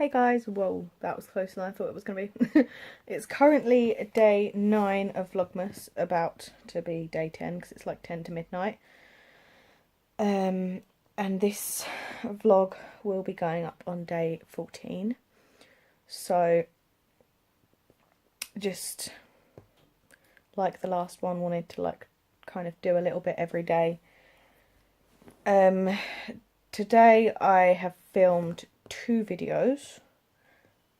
Hey guys, whoa, that was closer than I thought it was going to be. It's currently day 9 of Vlogmas, about to be day 10 because it's like 10 to midnight. And this vlog will be going up on day 14. So, just like the last one, wanted to kind of do a little bit every day. Today I have filmed 2 videos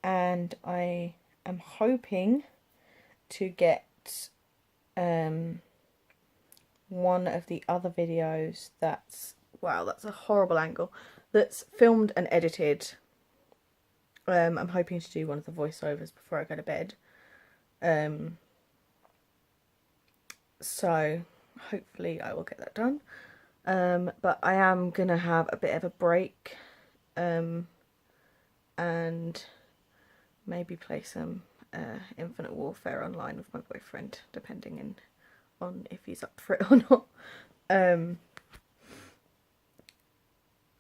and I am hoping to get one of the other videos that's a horrible angle, that's filmed and edited. I'm hoping to do one of the voiceovers before I go to bed, so hopefully I will get that done. But I am gonna have a bit of a break, and maybe play some Infinite Warfare online with my boyfriend, depending on if he's up for it or not.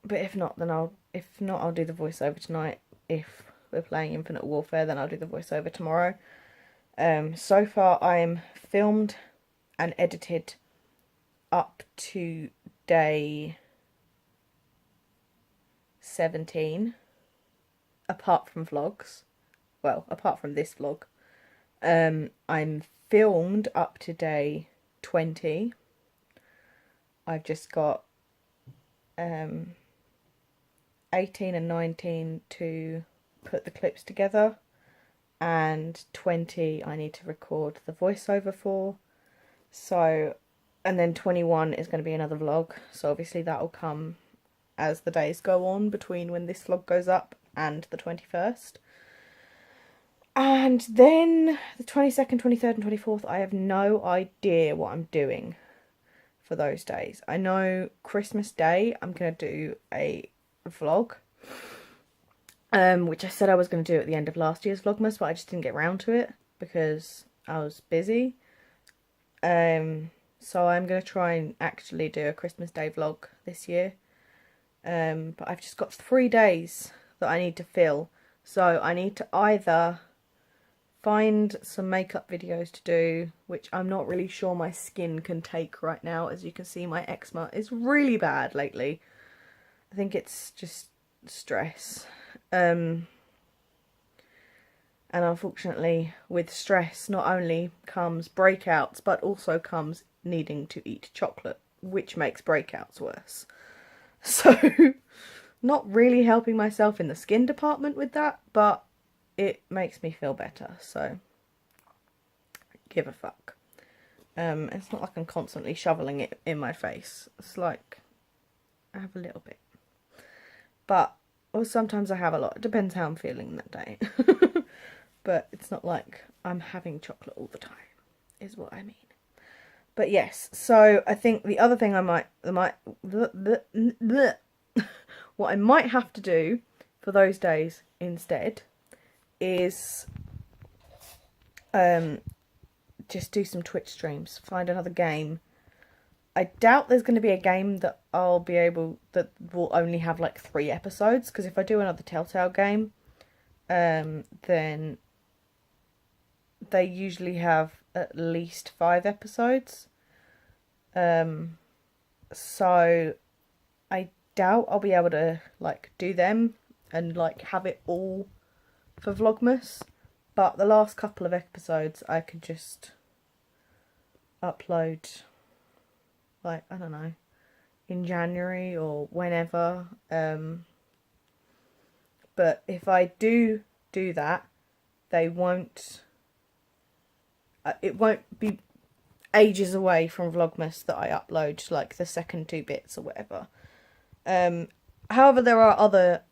But if not, I'll do the voiceover tonight. If we're playing Infinite Warfare, then I'll do the voiceover tomorrow. So far I'm filmed and edited up to day 17, apart from vlogs. Well, apart from this vlog. I'm filmed up to day 20. I've just got 18 and 19 to put the clips together, and 20 I need to record the voiceover for. So, and then 21 is going to be another vlog, so obviously that will come as the days go on between when this vlog goes up and the 21st. And then the 22nd, 23rd and 24th, I have no idea what I'm doing for those days. I know Christmas Day I'm going to do a vlog, which I said I was going to do at the end of last year's Vlogmas, but I just didn't get around to it because I was busy. So I'm going to try and actually do a Christmas Day vlog this year. But I've just got 3 days that I need to fill. So I need to either find some makeup videos to do, which I'm not really sure my skin can take right now. As you can see, my eczema is really bad lately. I think it's just stress. And unfortunately, with stress, not only comes breakouts, but also comes needing to eat chocolate, which makes breakouts worse. So, not really helping myself in the skin department with that, but it makes me feel better, so give a fuck. It's not like I'm constantly shoveling it in my face. It's like I have a little bit. But, or sometimes I have a lot. It depends how I'm feeling that day. But it's not like I'm having chocolate all the time, is what I mean. But yes, so I think the other thing what I might have to do for those days instead is just do some Twitch streams, find another game. I doubt there's going to be a game that that will only have like 3 episodes, because if I do another Telltale game, then they usually have at least 5 episodes. So I doubt I'll be able to like do them and like have it all for Vlogmas, but the last couple of episodes I could just upload, like, I don't know, in January or whenever. But if I do that, they won't, it won't be ages away from Vlogmas that I upload like the second 2 bits or whatever. However, there are other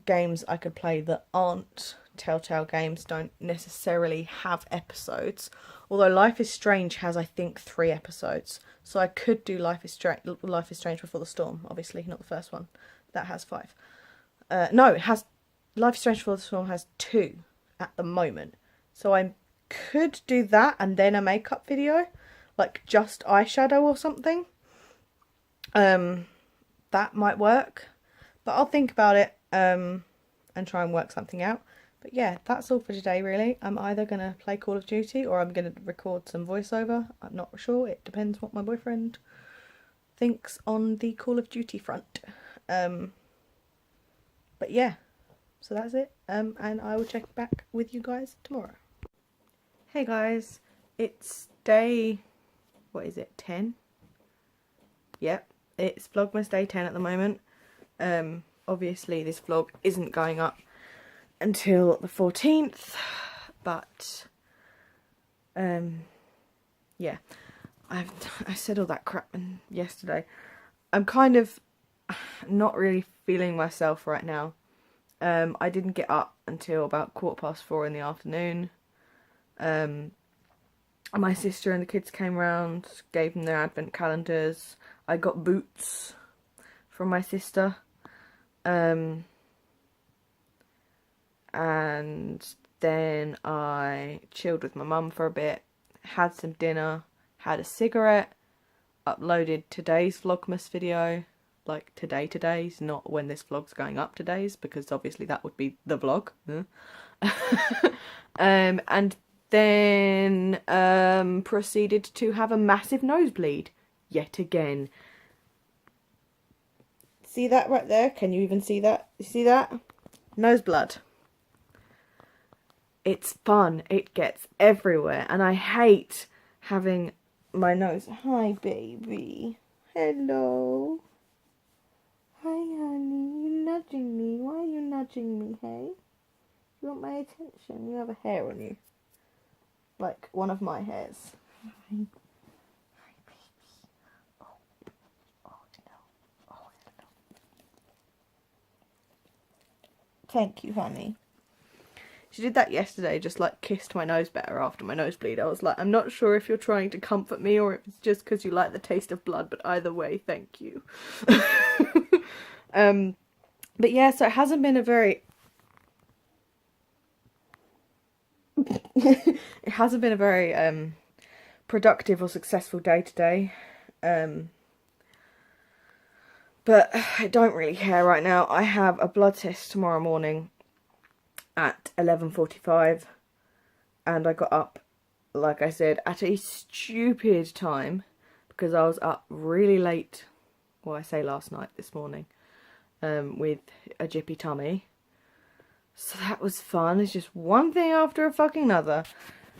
games I could play that aren't Telltale games, don't necessarily have episodes. Although Life is Strange has, I think, 3 episodes. So I could do Life is Strange Before the Storm, obviously, not the first one. That has 5. No, it has, Life is Strange Before the Storm has 2 at the moment. So I could do that and then a makeup video, like just eyeshadow or something. That might work, but I'll think about it. and try and work something out. But yeah, that's all for today really. I'm either going to play Call of Duty or I'm going to record some voiceover. I'm not sure, it depends what my boyfriend thinks on the Call of Duty front. But yeah, so that's it. And I will check back with you guys tomorrow. Hey guys, it's day, what is it, 10? Yep, it's Vlogmas day 10 at the moment. Obviously this vlog isn't going up until the 14th, but yeah, I said all that crap yesterday. I'm kind of not really feeling myself right now. I didn't get up until about 4:15 in the afternoon. My sister and the kids came round, gave them their advent calendars. I got boots from my sister. And then I chilled with my mum for a bit, had some dinner, had a cigarette, uploaded today's Vlogmas video, like today's, not when this vlog's going up today's, because obviously that would be the vlog. And then proceeded to have a massive nosebleed yet again. See that right there? Can you even see that? You see that? Nose blood. It's fun. It gets everywhere. And I hate having my nose. Hi, baby. Hello. Hi, honey. You're nudging me. Why are you nudging me, hey? You want my attention? You have a hair on you. Like one of my hairs. Hi. Hi, baby. Oh. Oh, no. Oh, hello. Thank you, honey. She did that yesterday, just like kissed my nose better after my nosebleed. I was like, I'm not sure if you're trying to comfort me or if it's just because you like the taste of blood, but either way, thank you. But yeah, so it hasn't been a very... it hasn't been a very productive or successful day today. But I don't really care right now. I have a blood test tomorrow morning at 11:45, and I got up, like I said, at a stupid time because I was up really late. Well, I say last night, this morning, with a jippy tummy. So that was fun. It's just one thing after a fucking another.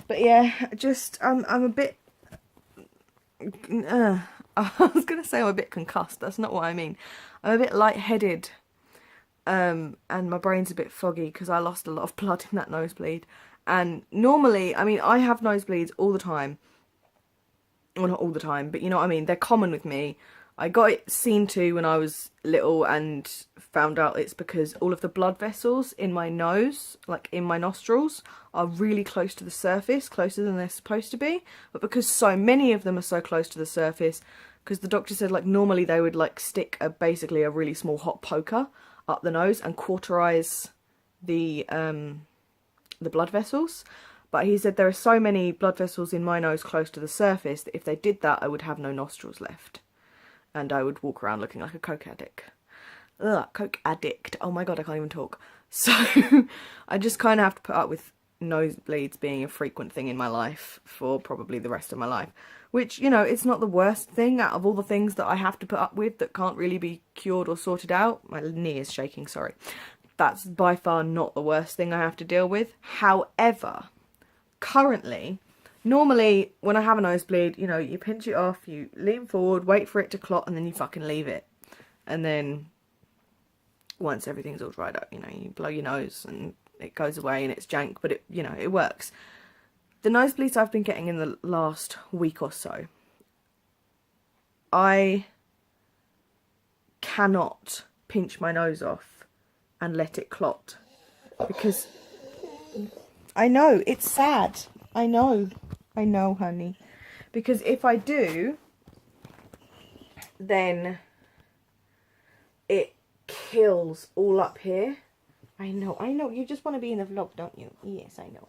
But yeah, just I'm a bit. I was gonna say I'm a bit concussed. That's not what I mean. I'm a bit lightheaded. And my brain's a bit foggy because I lost a lot of blood in that nosebleed. And normally, I mean, I have nosebleeds all the time. Well, not all the time, but you know what I mean. They're common with me. I got it seen to when I was little and found out it's because all of the blood vessels in my nose, like in my nostrils, are really close to the surface, closer than they're supposed to be. But because so many of them are so close to the surface, because the doctor said like normally they would like stick basically a really small hot poker up the nose and cauterize the blood vessels. But he said there are so many blood vessels in my nose close to the surface that if they did that, I would have no nostrils left. And I would walk around looking like a coke addict. Ugh, coke addict. Oh my god, I can't even talk. So I just kind of have to put up with nosebleeds being a frequent thing in my life for probably the rest of my life. Which, you know, it's not the worst thing out of all the things that I have to put up with that can't really be cured or sorted out. My knee is shaking, sorry. That's by far not the worst thing I have to deal with. However, currently, normally when I have a nosebleed, you know, you pinch it off, you lean forward, wait for it to clot, and then you fucking leave it. And then once everything's all dried up, you know, you blow your nose and it goes away and it's jank, but it, you know, it works. The nosebleeds I've been getting in the last week or so, I cannot pinch my nose off and let it clot. Because I know, it's sad. I know, honey. Because if I do, then it kills all up here. I know. You just want to be in a vlog, don't you? Yes, I know.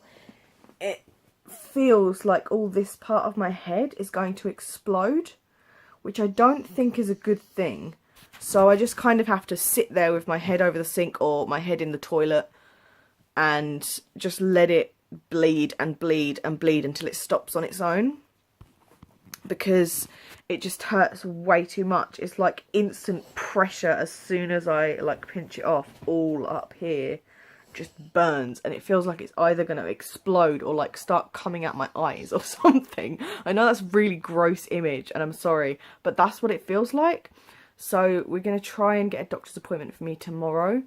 It feels like all this part of my head is going to explode, which I don't think is a good thing. So I just kind of have to sit there with my head over the sink or my head in the toilet and just let it bleed and bleed and bleed until it stops on its own, because it just hurts way too much. It's like instant pressure as soon as I like pinch it off. All up here just burns, and it feels like it's either going to explode or like start coming out my eyes or something. I know that's a really gross image and I'm sorry, but that's what it feels like. So we're going to try and get a doctor's appointment for me tomorrow,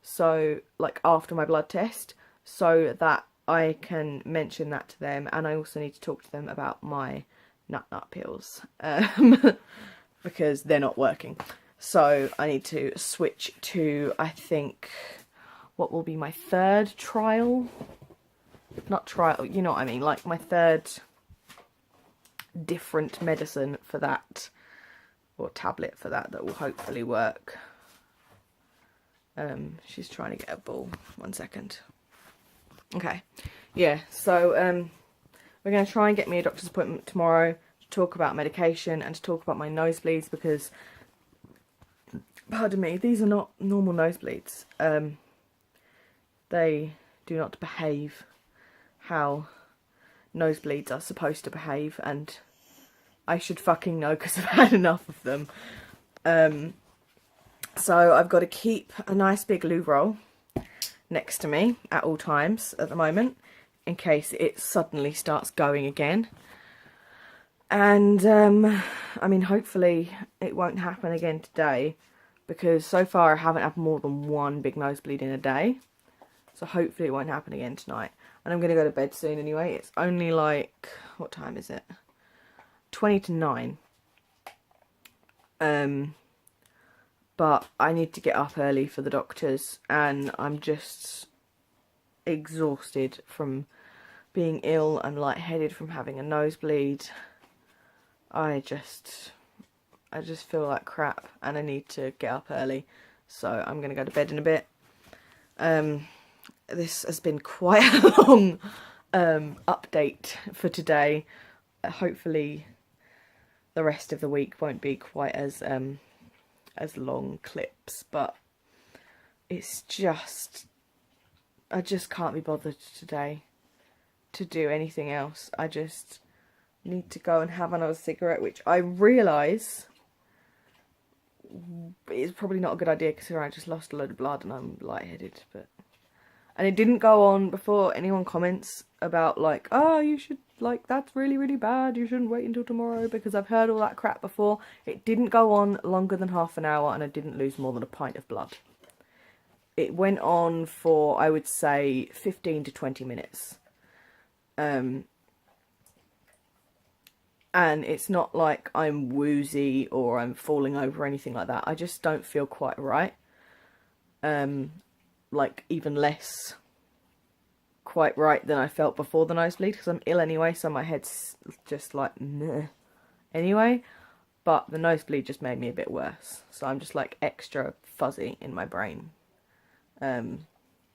so like after my blood test, so that I can mention that to them. And I also need to talk to them about my nut pills, because they're not working. So I need to switch to, I think, what will be my third trial? Not trial, you know what I mean, like my third different medicine for that, or tablet for that, that will hopefully work. She's trying to get a ball. 1 second. Okay. Yeah, so we're going to try and get me a doctor's appointment tomorrow to talk about medication and to talk about my nosebleeds, because, pardon me, these are not normal nosebleeds. They do not behave how nosebleeds are supposed to behave, and I should fucking know because I've had enough of them. So I've got to keep a nice big loo roll next to me at all times at the moment, in case it suddenly starts going again. And I mean, hopefully it won't happen again today, because so far I haven't had more than one big nosebleed in a day. So hopefully it won't happen again tonight. And I'm going to go to bed soon anyway. It's only like, what time is it? 20 to 9. But I need to get up early for the doctors, and I'm just exhausted from being ill and lightheaded from having a nosebleed. I just feel like crap, and I need to get up early. So I'm going to go to bed in a bit. This has been quite a long update for today. Hopefully the rest of the week won't be quite as long clips, but it's just, I just can't be bothered today to do anything else. I just need to go and have another cigarette, which I realise is probably not a good idea, because I just lost a load of blood and I'm lightheaded. And it didn't go on before anyone comments about like, oh, you should, like, that's really, really bad, you shouldn't wait until tomorrow, because I've heard all that crap before. It didn't go on longer than half an hour, and I didn't lose more than a pint of blood. It went on for, I would say, 15 to 20 minutes. And it's not like I'm woozy or I'm falling over or anything like that. I just don't feel quite right. Like, even less quite right than I felt before the nosebleed, because I'm ill anyway, so my head's just like meh anyway. But the nosebleed just made me a bit worse, so I'm just like extra fuzzy in my brain.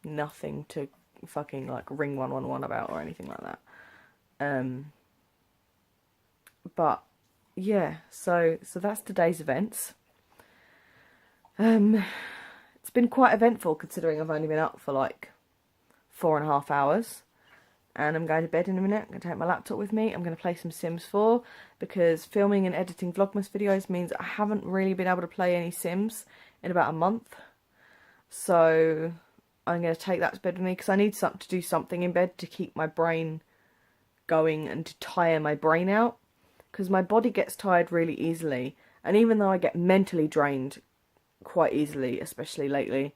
Nothing to fucking like ring 111 about or anything like that. But yeah, so that's today's events. It's been quite eventful, considering I've only been up for like 4.5 hours. And I'm going to bed in a minute. I'm going to take my laptop with me. I'm going to play some Sims 4, because filming and editing Vlogmas videos means I haven't really been able to play any Sims in about a month. So I'm going to take that to bed with me, because I need to do something in bed to keep my brain going and to tire my brain out. Because my body gets tired really easily. And even though I get mentally drained quite easily, especially lately,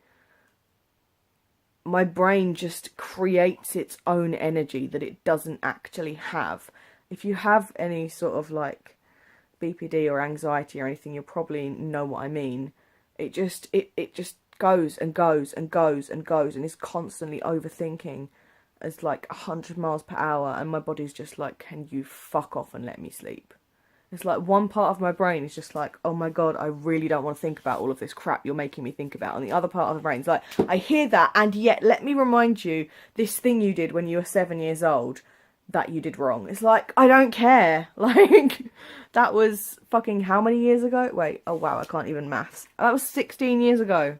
my brain just creates its own energy that it doesn't actually have. If you have any sort of like BPD or anxiety or anything, you'll probably know what I mean. It just goes and goes and goes and goes, and is constantly overthinking as like 100 miles per hour, and my body's just like, can you fuck off and let me sleep? It's like one part of my brain is just like, oh my god, I really don't want to think about all of this crap you're making me think about. And the other part of the brain's like, I hear that, and yet let me remind you, this thing you did when you were 7 years old, that you did wrong. It's like, I don't care. Like, that was fucking how many years ago? Wait, oh wow, I can't even maths. That was 16 years ago,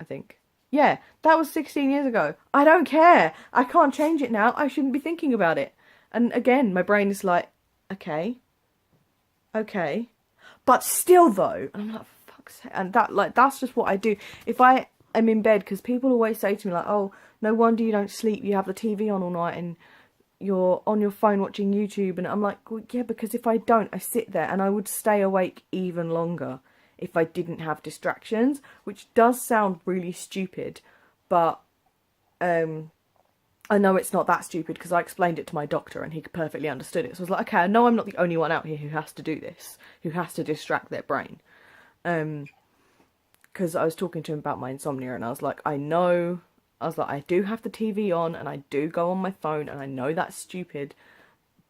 I think. Yeah, that was 16 years ago. I don't care. I can't change it now. I shouldn't be thinking about it. And again, my brain is like, okay. Okay. But still though, and I'm like, fuck's sake. And that, like, that's just what I do. If I am in bed, because people always say to me like, oh, no wonder you don't sleep. You have the TV on all night and you're on your phone watching YouTube. And I'm like, well, yeah, because if I don't, I sit there and I would stay awake even longer if I didn't have distractions, which does sound really stupid, but I know it's not that stupid because I explained it to my doctor and he perfectly understood it. So I was like, okay, I know I'm not the only one out here who has to do this, who has to distract their brain. Because I was talking to him about my insomnia and I was like, I do have the TV on and I do go on my phone and I know that's stupid,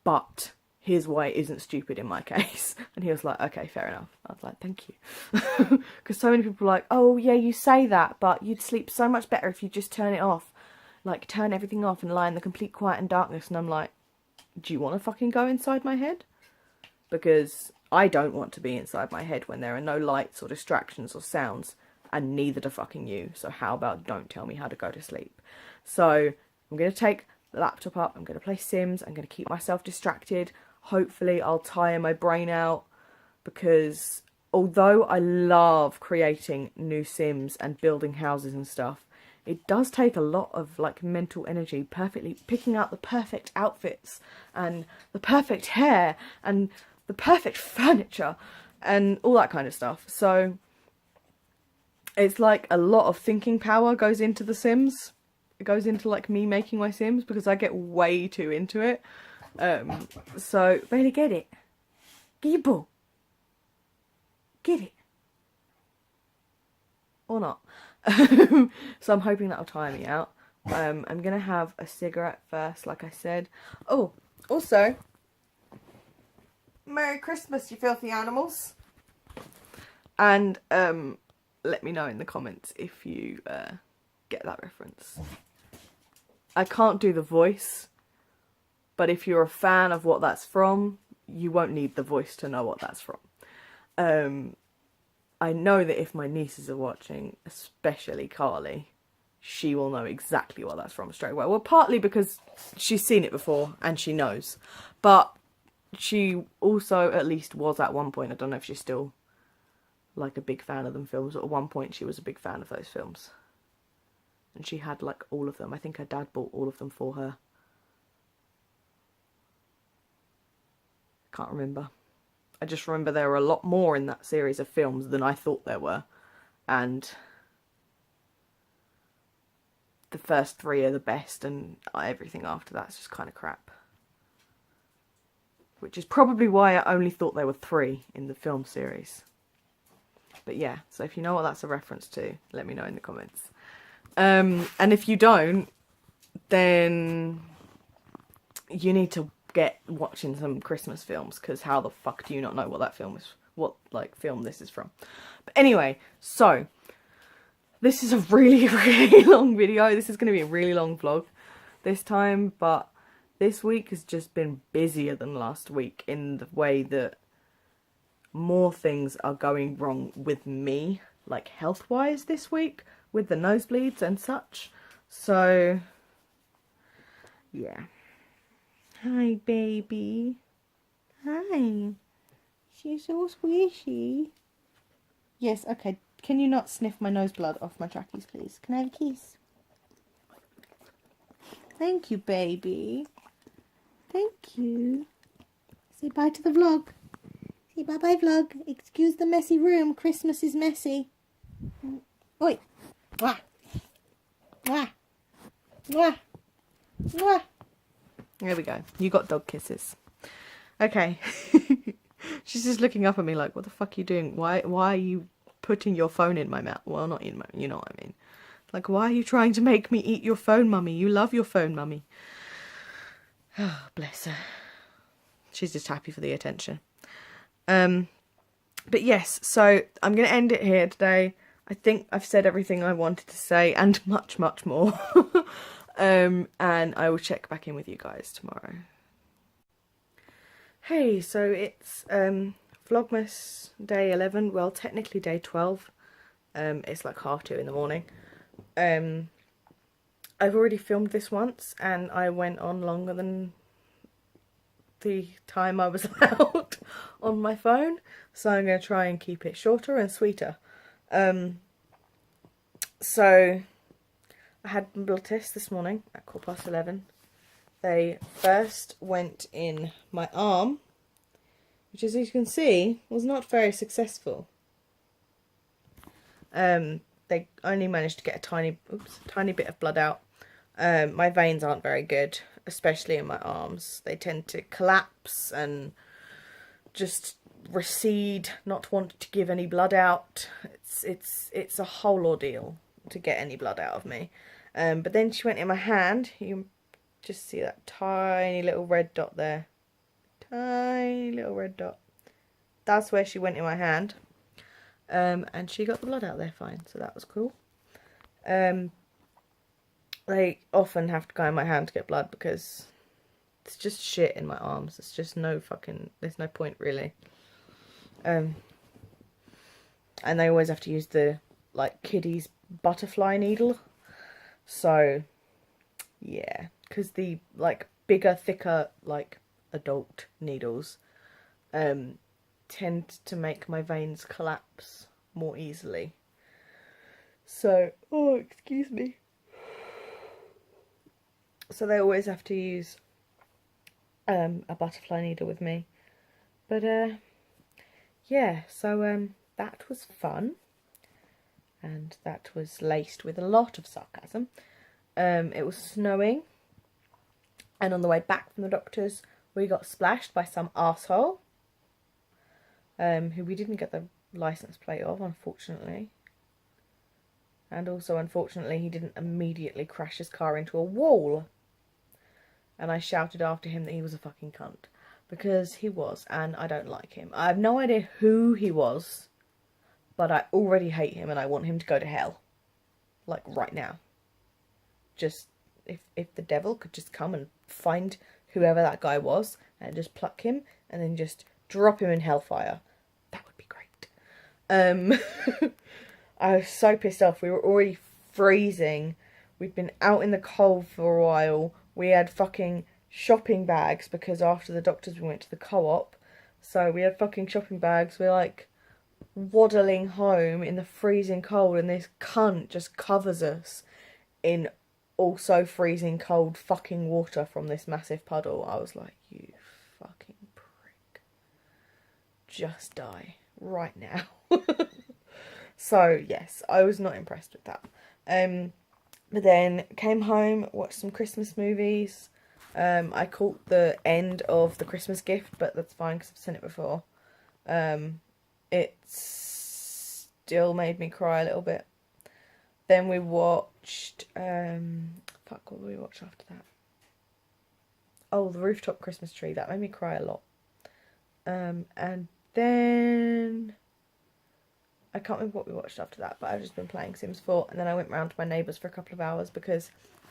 but here's why it isn't stupid in my case. And he was like, okay, fair enough. I was like, thank you. Because so many people are like, oh yeah, you say that, but you'd sleep so much better if you just turn it off. Like, turn everything off and lie in the complete quiet and darkness. And I'm like, do you want to fucking go inside my head? Because I don't want to be inside my head when there are no lights or distractions or sounds. And neither do fucking you. So how about don't tell me how to go to sleep? So I'm going to take the laptop up. I'm going to play Sims. I'm going to keep myself distracted. Hopefully I'll tire my brain out. Because although I love creating new Sims and building houses and stuff, it does take a lot of, like, mental energy, perfectly picking out the perfect outfits and the perfect hair and the perfect furniture and all that kind of stuff. So it's like a lot of thinking power goes into the Sims. It goes into, like, me making my Sims because I get way too into it. So, really get it. Get your ball. Get it. Or not. So I'm hoping that'll tire me out. I'm going to have a cigarette first, like I said. Oh, also, Merry Christmas, you filthy animals. And let me know in the comments if you get that reference. I can't do the voice, but if you're a fan of what that's from, you won't need the voice to know what that's from. I know that if my nieces are watching, especially Carly, she will know exactly what that's from straight away. Well, partly because she's seen it before and she knows. But she also at least was at one point. I don't know if she's still, like, a big fan of them films. But at one point she was a big fan of those films. And she had, like, all of them. I think her dad bought all of them for her. Can't remember. I just remember there were a lot more in that series of films than I thought there were. And the first three are the best and everything after that's just kind of crap. Which is probably why I only thought there were 3 in the film series. But yeah, so if you know what that's a reference to, let me know in the comments. And if you don't, then you need to get watching some Christmas films, because how the fuck do you not know what that film is, what, like, film this is from? But anyway, so this is a really, really long video. This is going to be a really long vlog this time, but this week has just been busier than last week in the way that more things are going wrong with me, like health-wise this week, with the nosebleeds and such. So yeah. Hi, baby. Hi. She's so squishy. Yes, okay. Can you not sniff my nose blood off my trackies, please? Can I have a kiss? Thank you, baby. Thank you. Say bye to the vlog. Say bye-bye, vlog. Excuse the messy room. Christmas is messy. Oi. Mwah. Mwah. Mwah. Mwah. There we go. You got dog kisses. Okay. She's just looking up at me like, what the fuck are you doing? Why are you putting your phone in my mouth? Well, not in my, you know what I mean. Like, why are you trying to make me eat your phone, mummy? You love your phone, mummy. Oh, bless her. She's just happy for the attention. But yes, so I'm going to end it here today. I think I've said everything I wanted to say and much, much more. And I will check back in with you guys tomorrow. Hey, so it's Vlogmas day 11. Well, technically day 12. It's like 2:30 in the morning. I've already filmed this once and I went on longer than the time I was allowed on my phone, so I'm going to try and keep it shorter and sweeter. So I had a blood test this morning at 11:15. They first went in my arm, which, as you can see, was not very successful. They only managed to get a tiny bit of blood out. My veins aren't very good, especially in my arms. They tend to collapse and just recede, not want to give any blood out. It's a whole ordeal to get any blood out of me. But then she went in my hand. You can just see that tiny little red dot there. Tiny little red dot. That's where she went in my hand. And she got the blood out there fine, so that was cool. They often have to go in my hand to get blood because it's just shit in my arms. It's just there's no point really. And they always have to use the, like, kiddies butterfly needle. So, yeah, because the, like, bigger, thicker, like, adult needles tend to make my veins collapse more easily. So, oh, excuse me. So they always have to use a butterfly needle with me. But, yeah, so that was fun. And that was laced with a lot of sarcasm. It was snowing. And on the way back from the doctor's, we got splashed by some arsehole. Who we didn't get the license plate of, unfortunately. And also, unfortunately, he didn't immediately crash his car into a wall. And I shouted after him that he was a fucking cunt. Because he was, and I don't like him. I have no idea who he was, but I already hate him and I want him to go to hell. Like, right now. Just, if the devil could just come and find whoever that guy was, and just pluck him, and then just drop him in hellfire. That would be great. I was so pissed off. We were already freezing. We'd been out in the cold for a while. We had fucking shopping bags because after the doctors we went to the co-op. So we had fucking shopping bags. We're like waddling home in the freezing cold and this cunt just covers us in also freezing cold fucking water from this massive puddle. I was like, you fucking prick. Just die right now. So, yes, I was not impressed with that. But then came home, watched some Christmas movies. I caught the end of The Christmas Gift, but that's fine because I've seen it before. It still made me cry a little bit. Then we watched, what did we watch after that? Oh, The Rooftop Christmas Tree. That made me cry a lot. And then I can't remember what we watched after that, but I've just been playing Sims 4. And then I went round to my neighbour's for a couple of hours because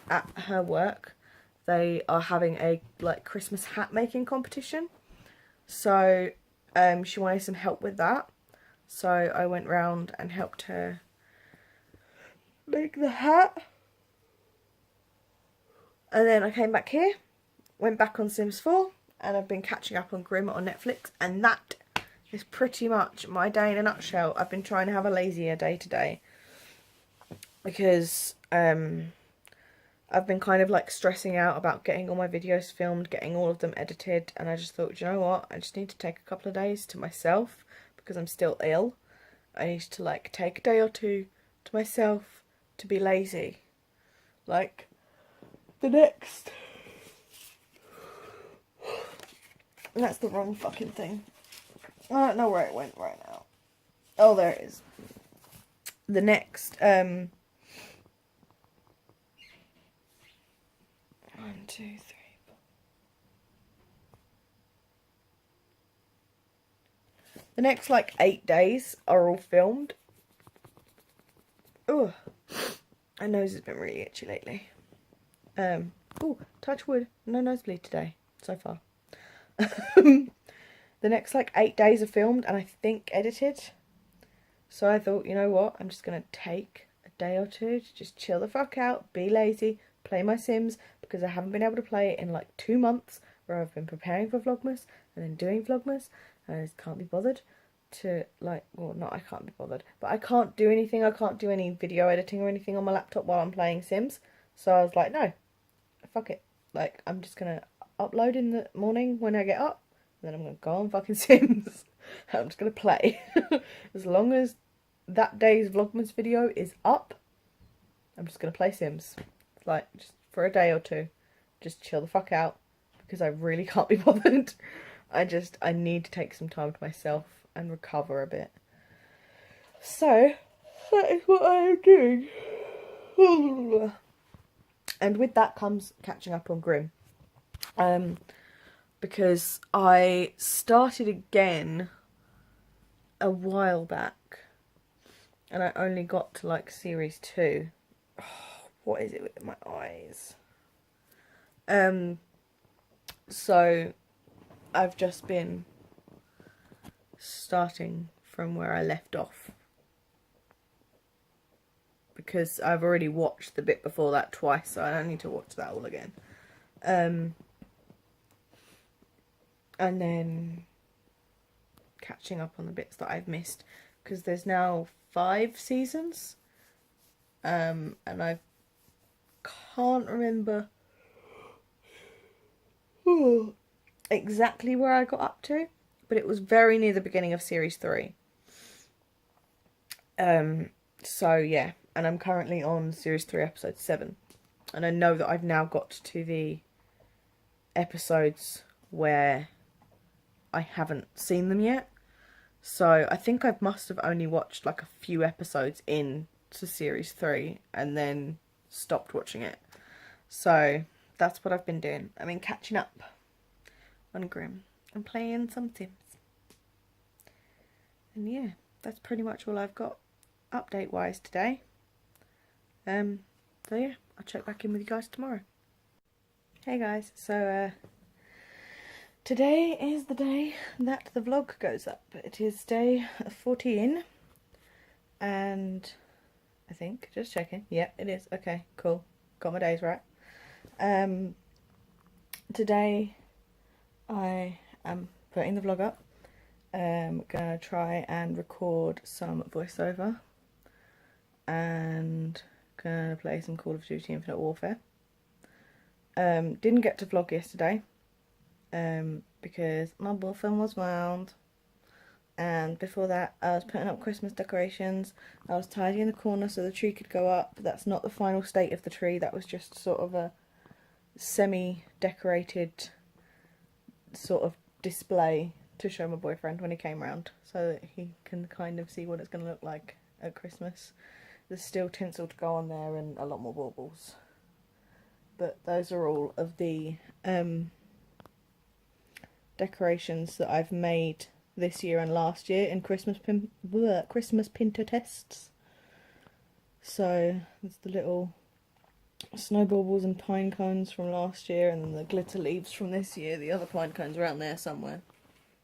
at her work they are having a Christmas hat making competition. So she wanted some help with that. So I went round and helped her make the hat. And then I came back here, went back on Sims 4, and I've been catching up on Grimm on Netflix, and that is pretty much my day in a nutshell. I've been trying to have a lazier day today because I've been kind of stressing out about getting all my videos filmed, getting all of them edited, and I just thought, you know what, I just need to take a couple of days to myself because I'm still ill. I need to take a day or two to myself to be lazy. The next... That's the wrong fucking thing. I don't know where it went right now. Oh, there it is. The next, 1, 2, 3, 4. The next, 8 days are all filmed. Ugh. My nose has been really itchy lately. Oh, touch wood, no nosebleed today, so far. The next like 8 days are filmed and I think edited. So I thought, you know what, I'm just going to take a day or two to just chill the fuck out, be lazy, play my Sims, because I haven't been able to play it in like 2 months, where I've been preparing for Vlogmas and then doing Vlogmas, and I just can't be bothered to like, well, not I can't be bothered, but I can't do anything, I can't do any video editing or anything on my laptop while I'm playing Sims. So I was like, no, fuck it, like I'm just going to upload in the morning when I get up, and then I'm going to go on fucking Sims. I'm just going to play. As long as that day's Vlogmas video is up, I'm just going to play Sims. Like, just for a day or two. Just chill the fuck out. Because I really can't be bothered. I need to take some time to myself and recover a bit. So, that is what I am doing. And with that comes catching up on Grimm. Because I started again a while back. And I only got to like series 2. Oh, what is it with my eyes? So I've just been starting from where I left off. Because I've already watched the bit before that twice, so I don't need to watch that all again. And then catching up on the bits that I've missed. Because there's now 5 seasons. And I can't remember exactly where I got up to, but it was very near the beginning of series 3. So yeah, and I'm currently on series 3 episode 7, and I know that I've now got to the episodes where I haven't seen them yet. So I think I must have only watched like a few episodes in to series 3 and then stopped watching it. So that's what I've been doing. I've been catching up on Grimm and playing some Sims. And yeah, that's pretty much all I've got update wise today. So yeah, I'll check back in with you guys tomorrow. Hey guys, so today is the day that the vlog goes up. It is day 14, and I think, just checking, yep, it is, okay, cool, got my days right. Today I am putting the vlog up. Gonna try and record some voiceover, and gonna play some Call of Duty Infinite Warfare. Didn't get to vlog yesterday, because my boyfriend was round, and before that I was putting up Christmas decorations. I was tidying the corner so the tree could go up. That's not the final state of the tree, that was just sort of a semi-decorated sort of display to show my boyfriend when he came round, so that he can kind of see what it's going to look like at Christmas. There's still tinsel to go on there and a lot more baubles. But those are all of the decorations that I've made this year and last year in Christmas Pinter tests. So there's the little snow baubles and pine cones from last year, and then the glitter leaves from this year. The other pine cones are around there somewhere.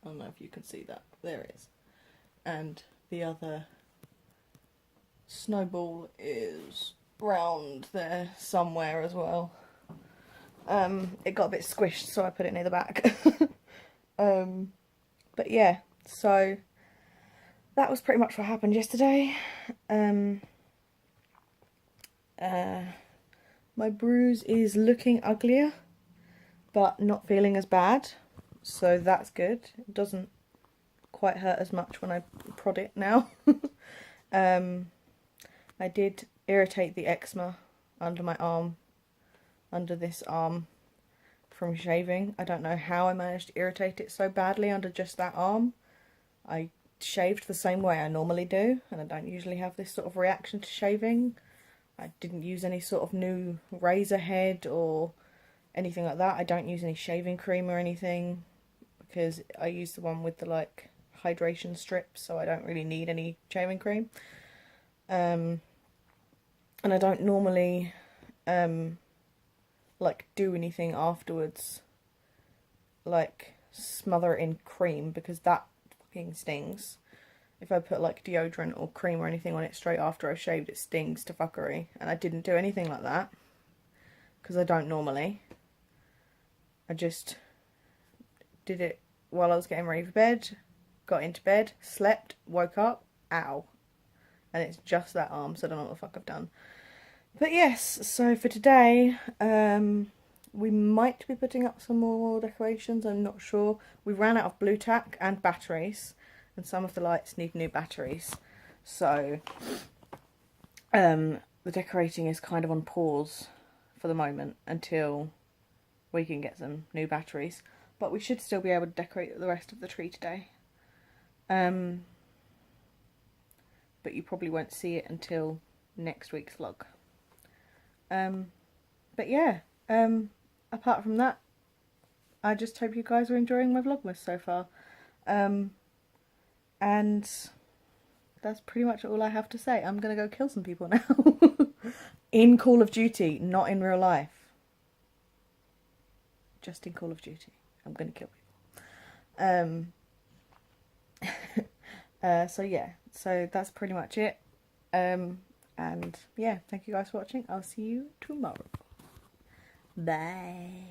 I don't know if you can see that. There it is. And the other snowball is round there somewhere as well. It got a bit squished, so I put it near the back. But yeah, so that was pretty much what happened yesterday. My bruise is looking uglier, but not feeling as bad, so that's good. It doesn't quite hurt as much when I prod it now. I did irritate the eczema under my arm, under this arm, from shaving. I don't know how I managed to irritate it so badly under just that arm. I shaved the same way I normally do, and I don't usually have this sort of reaction to shaving. I didn't use any sort of new razor head or anything like that. I don't use any shaving cream or anything, because I use the one with the like hydration strips, so I don't really need any shaving cream. And I don't normally like do anything afterwards, like smother it in cream, because that fucking stings. If I put like deodorant or cream or anything on it straight after I shaved, it stings to fuckery. And I didn't do anything like that, because I don't normally. I just did it while I was getting ready for bed, got into bed, slept, woke up, ow. And it's just that arm, so I don't know what the fuck I've done. But yes, so for today, we might be putting up some more decorations, I'm not sure. We ran out of blue tack and batteries, and some of the lights need new batteries. So, the decorating is kind of on pause for the moment until we can get some new batteries. But we should still be able to decorate the rest of the tree today. But you probably won't see it until next week's vlog. But yeah, apart from that, I just hope you guys are enjoying my Vlogmas so far. And that's pretty much all I have to say. I'm gonna go kill some people now. In Call of Duty, not in real life. Just in Call of Duty. I'm gonna kill people. So yeah, so that's pretty much it. And yeah, thank you guys for watching. I'll see you tomorrow. Bye.